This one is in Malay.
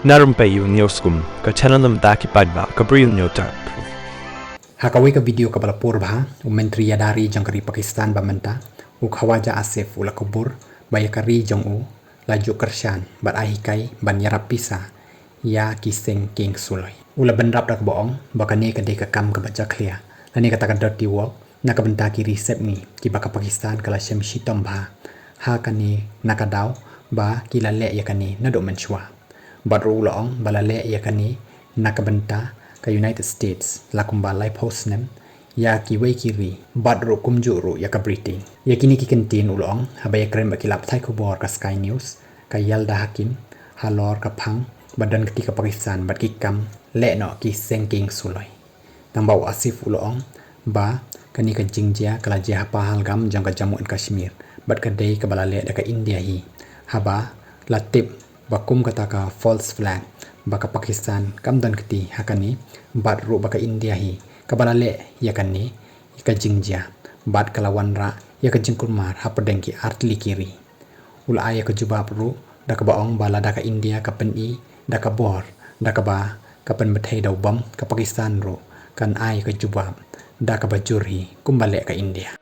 Na Rympei U ka channel nabynta ki paidbah ka Bri U Hynñiewtrep. Hakawi ka video ka bala purba menteri yadari jong kari Pakistan bamenta u khawaja asif ula kubur baya kari jong u laju Kyrshan bat ahikai ban yarap pisa ya kiseng king suloi ula benrap dak boong bakane ka de ka kam ka baca khreh lani kata ka dirty work na ka benta ki resep ni ki baka Pakistan kala shem shitom ba ha kani nakadaw ba kilale ya kani na do menchwa bat ru laong balale ya kani nakabenta ka United States lakumbalai parasnam ya ki wei kiri bat ru kumjuru ya ka Britain ya kini ki kentin ulong habaya krem bakilap thai kubor ka Sky News ka yalda hakim halor ka phang badan ketika Pakistan bat ki kam le no ki sengking suloi tambau asif ulong ba kani ka jingjia kala jia pahalgam jang ka Jammu and Kashmir bat ka dei ka balale da ka India hi haba latip bakum kata ka false flag baka Pakistan kamdan keti hakani bat ru baka India hi kabalale yakani ka jingjia bat kalawan ra ya ka jingkurmar hapadengki artli kiri ula aya ka jubab ru da ka baong bala da ka India ka pen da ka bor da ka ba ka pen bethai daw bam ka Pakistan ru kan ay ka jubab da ka bajur hi kumbale ka India